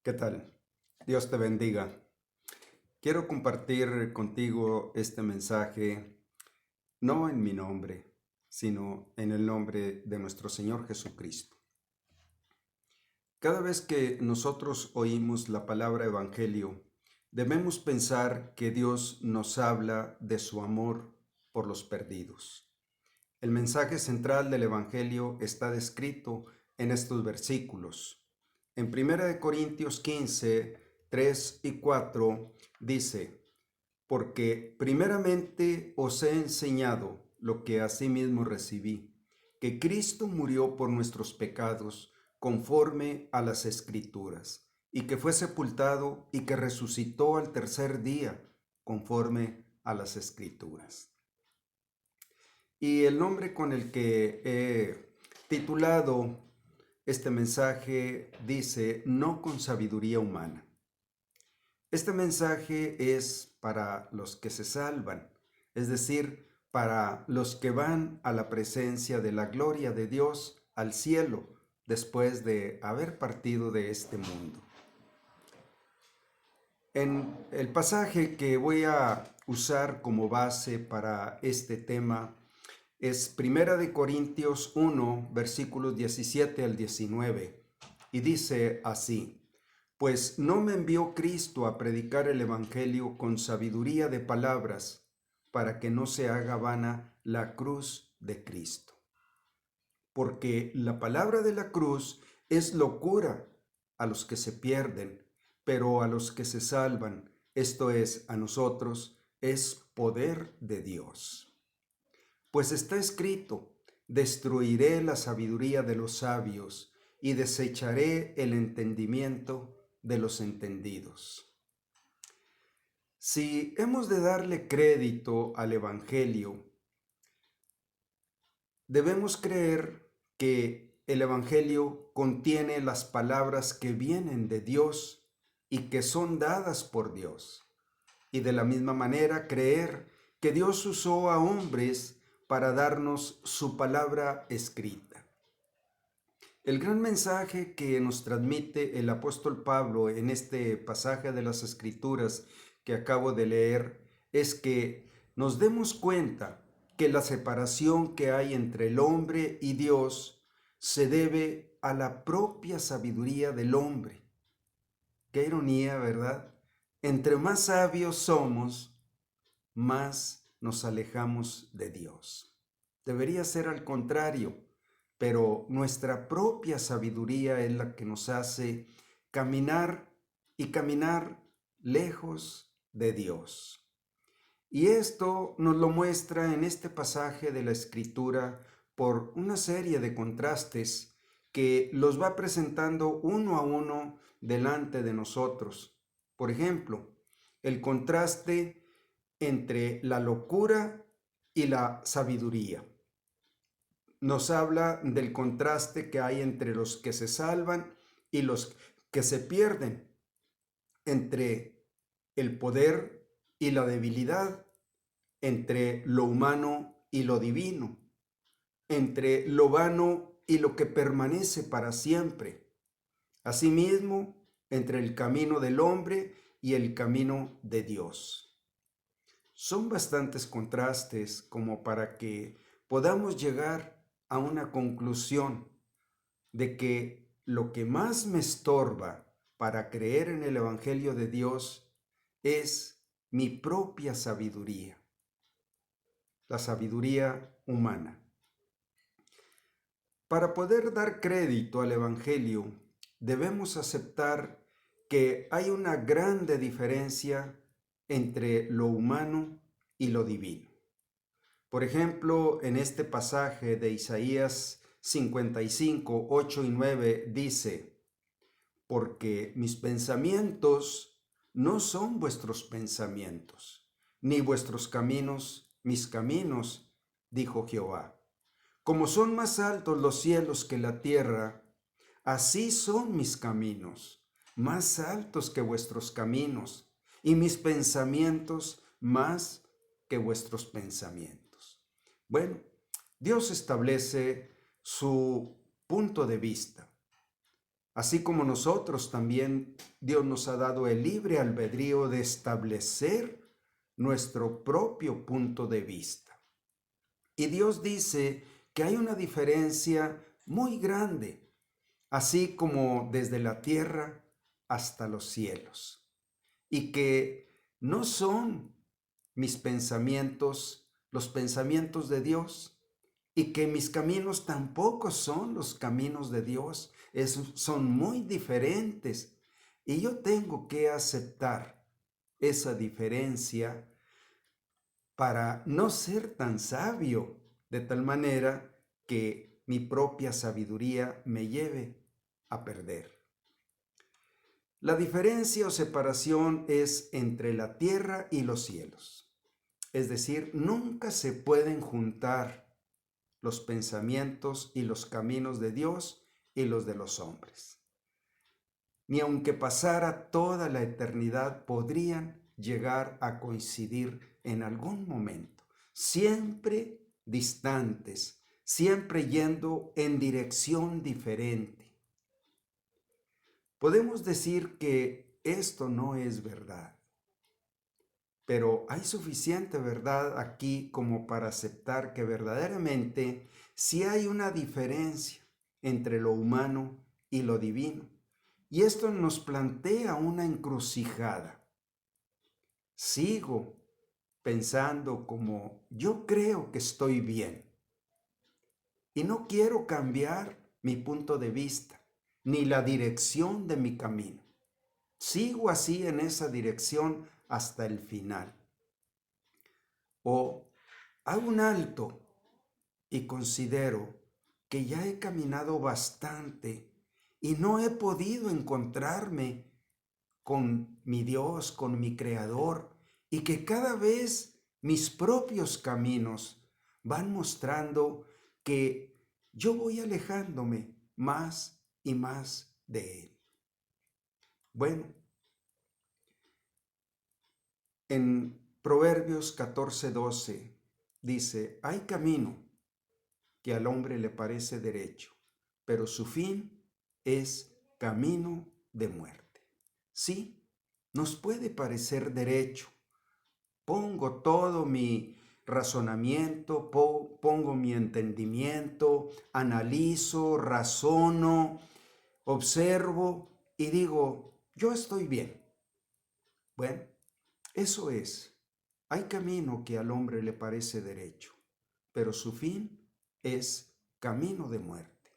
¿Qué tal? Dios te bendiga. Quiero compartir contigo este mensaje, no en mi nombre, sino en el nombre de nuestro Señor Jesucristo. Cada vez que nosotros oímos la palabra evangelio, debemos pensar que Dios nos habla de su amor por los perdidos. El mensaje central del evangelio está descrito en estos versículos. En 1 Corintios 15, 3 y 4 dice: porque primeramente os he enseñado lo que asimismo recibí, que Cristo murió por nuestros pecados conforme a las Escrituras, y que fue sepultado y que resucitó al tercer día conforme a las Escrituras. Y el nombre con el que he titulado este mensaje dice: no con sabiduría humana. Este mensaje es para los que se salvan, es decir, para los que van a la presencia de la gloria de Dios al cielo después de haber partido de este mundo. En el pasaje que voy a usar como base para este tema es 1 Corintios 1, versículos 17 al 19, y dice así: pues no me envió Cristo a predicar el Evangelio con sabiduría de palabras, para que no se haga vana la cruz de Cristo. Porque la palabra de la cruz es locura a los que se pierden, pero a los que se salvan, esto es, a nosotros, es poder de Dios. Pues está escrito: destruiré la sabiduría de los sabios y desecharé el entendimiento de los entendidos. Si hemos de darle crédito al Evangelio, debemos creer que el Evangelio contiene las palabras que vienen de Dios y que son dadas por Dios. Y de la misma manera creer que Dios usó a hombres para darnos su palabra escrita. El gran mensaje que nos transmite el apóstol Pablo en este pasaje de las Escrituras que acabo de leer es que nos demos cuenta que la separación que hay entre el hombre y Dios se debe a la propia sabiduría del hombre. Qué ironía, ¿verdad? Entre más sabios somos, más nos alejamos de Dios. Debería ser al contrario, pero nuestra propia sabiduría es la que nos hace caminar y caminar lejos de Dios. Y esto nos lo muestra en este pasaje de la Escritura por una serie de contrastes que los va presentando uno a uno delante de nosotros. Por ejemplo, el contraste entre la locura y la sabiduría. Nos habla del contraste que hay entre los que se salvan y los que se pierden, entre el poder y la debilidad, entre lo humano y lo divino, entre lo vano y lo que permanece para siempre. Asimismo, entre el camino del hombre y el camino de Dios. Son bastantes contrastes como para que podamos llegar a una conclusión de que lo que más me estorba para creer en el Evangelio de Dios es mi propia sabiduría, la sabiduría humana. Para poder dar crédito al Evangelio, debemos aceptar que hay una grande diferencia entre lo humano y lo divino. Por ejemplo, en este pasaje de Isaías 55, 8 y 9 dice: porque mis pensamientos no son vuestros pensamientos, ni vuestros caminos mis caminos, dijo Jehová. Como son más altos los cielos que la tierra, así son mis caminos, más altos que vuestros caminos, y mis pensamientos más que vuestros pensamientos. Bueno, Dios establece su punto de vista. Así como nosotros también, Dios nos ha dado el libre albedrío de establecer nuestro propio punto de vista. Y Dios dice que hay una diferencia muy grande, así como desde la tierra hasta los cielos, y que no son mis pensamientos los pensamientos de Dios, y que mis caminos tampoco son los caminos de Dios, son muy diferentes. Y yo tengo que aceptar esa diferencia para no ser tan sabio, de tal manera que mi propia sabiduría me lleve a perder. La diferencia o separación es entre la tierra y los cielos. Es decir, nunca se pueden juntar los pensamientos y los caminos de Dios y los de los hombres. Ni aunque pasara toda la eternidad podrían llegar a coincidir en algún momento, siempre distantes, siempre yendo en dirección diferente. Podemos decir que esto no es verdad, pero hay suficiente verdad aquí como para aceptar que verdaderamente sí hay una diferencia entre lo humano y lo divino. Y esto nos plantea una encrucijada. Sigo pensando como yo creo que estoy bien y no quiero cambiar mi punto de vista ni la dirección de mi camino. Sigo así en esa dirección hasta el final. O hago un alto y considero que ya he caminado bastante y no he podido encontrarme con mi Dios, con mi Creador, y que cada vez mis propios caminos van mostrando que yo voy alejándome más y más de Él. Bueno, en Proverbios 14:12 dice, hay camino que al hombre le parece derecho, pero su fin es camino de muerte. Sí, nos puede parecer derecho. Pongo todo mi razonamiento, pongo mi entendimiento, analizo, razono, observo y digo, yo estoy bien. Bueno, eso es. Hay camino que al hombre le parece derecho, pero su fin es camino de muerte.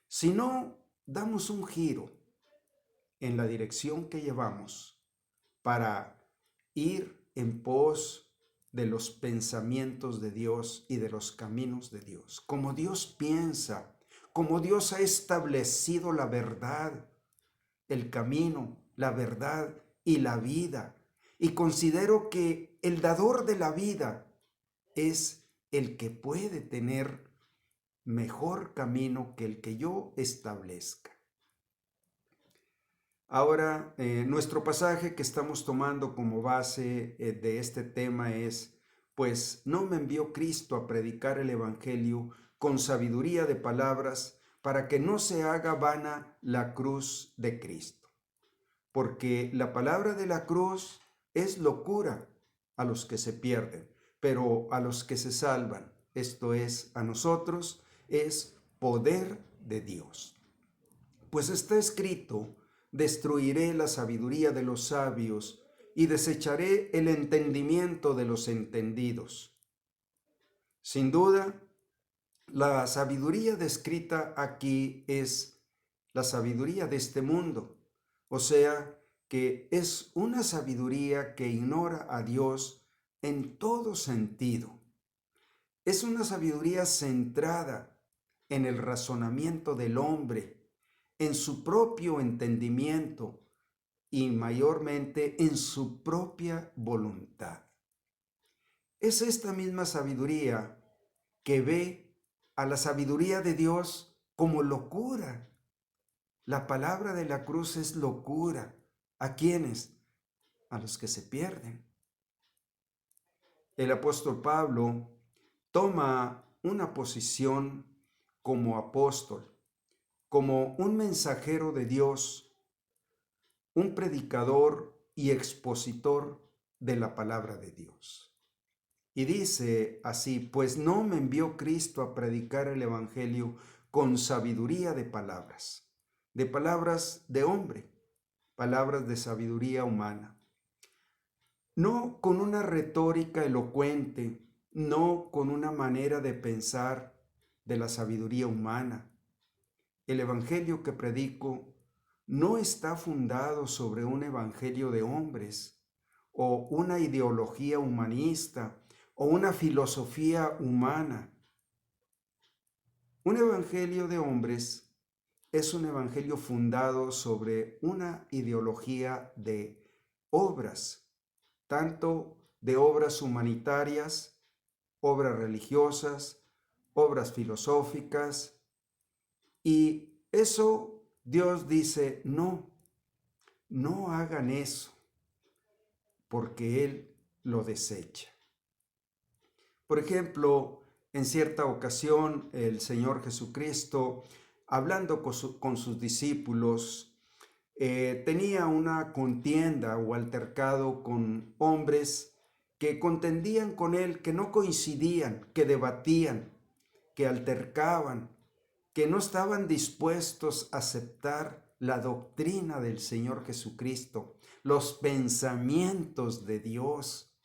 Si no damos un giro en la dirección que llevamos para ir en pos de los pensamientos de Dios y de los caminos de Dios, como Dios piensa, como Dios ha establecido la verdad, el camino, la verdad y la vida. Y considero que el dador de la vida es el que puede tener mejor camino que el que yo establezca. Ahora, nuestro pasaje que estamos tomando como base de este tema es, pues no me envió Cristo a predicar el Evangelio con sabiduría de palabras para que no se haga vana la cruz de Cristo. Porque la palabra de la cruz es locura a los que se pierden, pero a los que se salvan, esto es, a nosotros, es poder de Dios. Pues está escrito, destruiré la sabiduría de los sabios y desecharé el entendimiento de los entendidos. Sin duda, la sabiduría descrita aquí es la sabiduría de este mundo, o sea, que es una sabiduría que ignora a Dios en todo sentido. Es una sabiduría centrada en el razonamiento del hombre, en su propio entendimiento y mayormente en su propia voluntad. Es esta misma sabiduría que ve a la sabiduría de Dios como locura. La palabra de la cruz es locura. ¿A quiénes? A los que se pierden. El apóstol Pablo toma una posición como apóstol, como un mensajero de Dios, un predicador y expositor de la palabra de Dios. Y dice así, pues no me envió Cristo a predicar el evangelio con sabiduría de palabras de hombre, palabras de sabiduría humana, no con una retórica elocuente, no con una manera de pensar de la sabiduría humana. El evangelio que predico no está fundado sobre un evangelio de hombres o una ideología humanista o una filosofía humana. Un evangelio de hombres es un evangelio fundado sobre una ideología de obras, tanto de obras humanitarias, obras religiosas, obras filosóficas, y eso Dios dice, no, no hagan eso, porque Él lo desecha. Por ejemplo, en cierta ocasión el Señor Jesucristo, hablando con sus discípulos, tenía una contienda o altercado con hombres que contendían con Él, que no coincidían, que debatían, que altercaban, que no estaban dispuestos a aceptar la doctrina del Señor Jesucristo, los pensamientos de Dios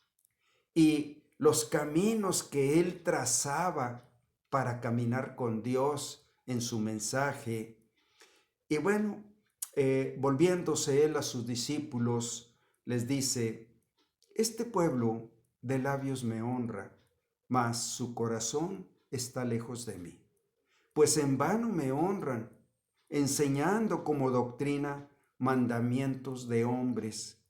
y los caminos que Él trazaba para caminar con Dios en su mensaje. Y bueno, volviéndose Él a sus discípulos, les dice, este pueblo de labios me honra, mas su corazón está lejos de mí. Pues en vano me honran, enseñando como doctrina mandamientos de hombres,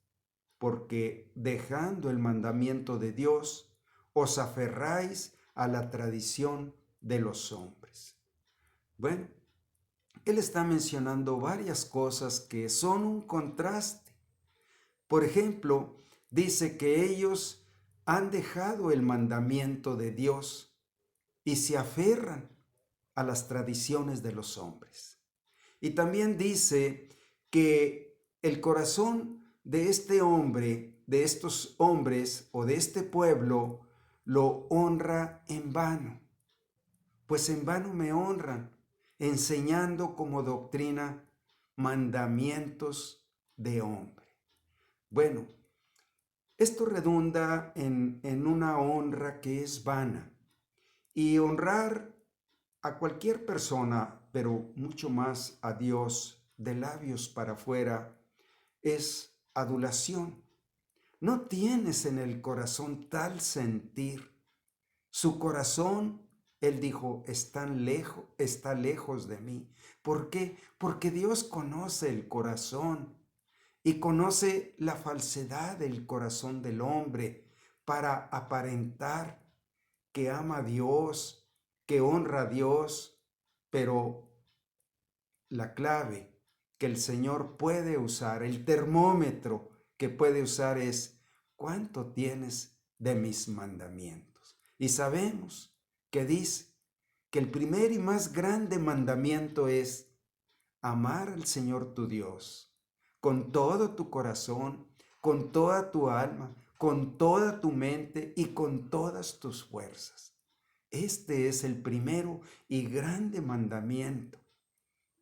porque dejando el mandamiento de Dios, os aferráis a la tradición de los hombres. Bueno, él está mencionando varias cosas que son un contraste. Por ejemplo, dice que ellos han dejado el mandamiento de Dios y se aferran a las tradiciones de los hombres. Y también dice que el corazón de este hombre, de estos hombres o de este pueblo, lo honra en vano. Pues en vano me honran, enseñando como doctrina mandamientos de hombre. Bueno, esto redunda en una honra que es vana. Y honrar a cualquier persona, pero mucho más a Dios, de labios para afuera, es adulación. No tienes en el corazón tal sentir. Su corazón, él dijo, está lejos de mí. ¿Por qué? Porque Dios conoce el corazón y conoce la falsedad del corazón del hombre para aparentar que ama a Dios, que honra a Dios, pero la clave que el Señor puede usar, el termómetro que puede usar es ¿cuánto tienes de mis mandamientos? Y sabemos que dice que el primer y más grande mandamiento es amar al Señor tu Dios con todo tu corazón, con toda tu alma, con toda tu mente y con todas tus fuerzas. Este es el primero y grande mandamiento.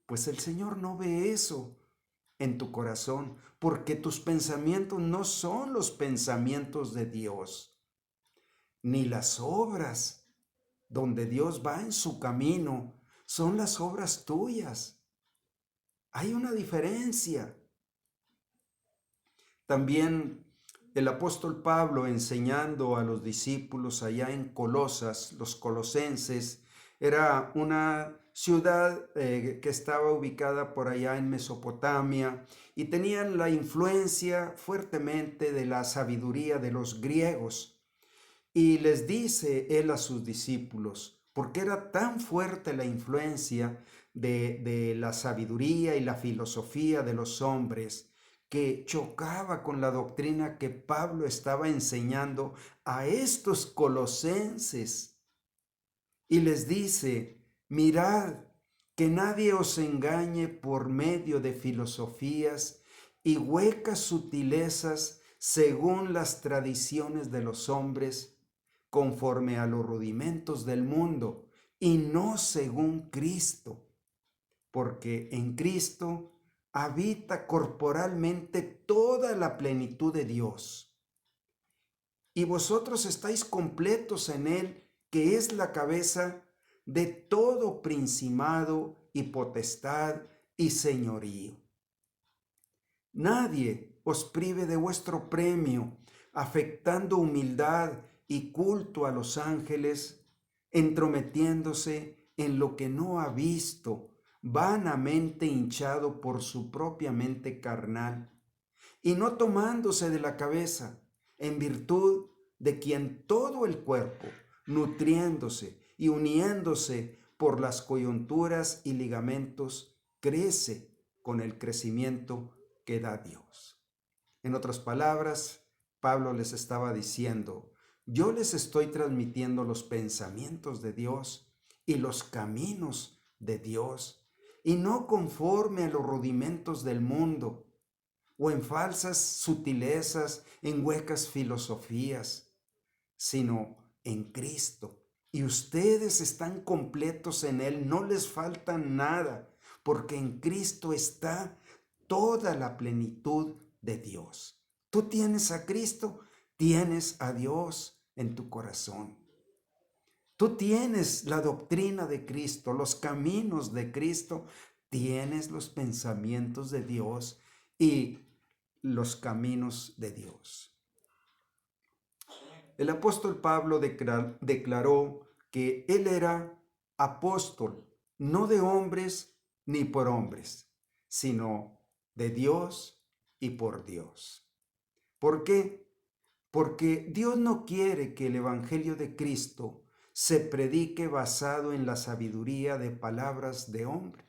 Pues el Señor no ve eso en tu corazón, porque tus pensamientos no son los pensamientos de Dios, ni las obras donde Dios va en su camino son las obras tuyas. Hay una diferencia. También el apóstol Pablo, enseñando a los discípulos allá en Colosas, los colosenses, era una ciudad que estaba ubicada por allá en Mesopotamia y tenían la influencia fuertemente de la sabiduría de los griegos. Y les dice él a sus discípulos, porque era tan fuerte la influencia de la sabiduría y la filosofía de los hombres, que chocaba con la doctrina que Pablo estaba enseñando a estos colosenses. Y les dice, mirad que nadie os engañe por medio de filosofías y huecas sutilezas según las tradiciones de los hombres, conforme a los rudimentos del mundo, y no según Cristo, porque en Cristo habita corporalmente toda la plenitud de Dios. Y vosotros estáis completos en Él, que es la cabeza de todo principado y potestad y señorío. Nadie os prive de vuestro premio, afectando humildad y culto a los ángeles, entrometiéndose en lo que no ha visto, vanamente hinchado por su propia mente carnal, y no tomándose de la cabeza, en virtud de quien todo el cuerpo, nutriéndose y uniéndose por las coyunturas y ligamentos, crece con el crecimiento que da Dios. En otras palabras, Pablo les estaba diciendo, yo les estoy transmitiendo los pensamientos de Dios y los caminos de Dios, y no conforme a los rudimentos del mundo, o en falsas sutilezas, en huecas filosofías, sino en Cristo. Y ustedes están completos en Él, no les falta nada, porque en Cristo está toda la plenitud de Dios. Tú tienes a Cristo, tienes a Dios en tu corazón. Tú tienes la doctrina de Cristo, los caminos de Cristo, tienes los pensamientos de Dios y los caminos de Dios. El apóstol Pablo declaró que él era apóstol, no de hombres ni por hombres, sino de Dios y por Dios. ¿Por qué? Porque Dios no quiere que el Evangelio de Cristo se predique basado en la sabiduría de palabras de hombre.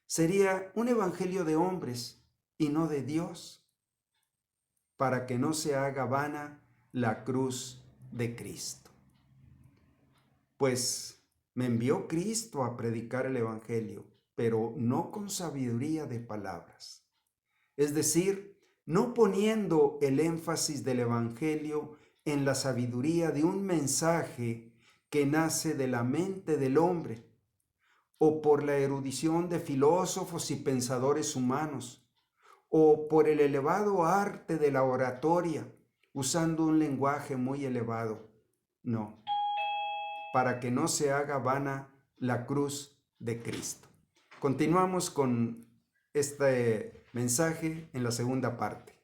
Sería un evangelio de hombres y no de Dios, para que no se haga vana la cruz de Cristo. Pues me envió Cristo a predicar el evangelio, pero no con sabiduría de palabras. Es decir, no poniendo el énfasis del evangelio en la sabiduría de un mensaje que nace de la mente del hombre, o por la erudición de filósofos y pensadores humanos, o por el elevado arte de la oratoria, usando un lenguaje muy elevado. No, para que no se haga vana la cruz de Cristo. Continuamos con este mensaje en la segunda parte.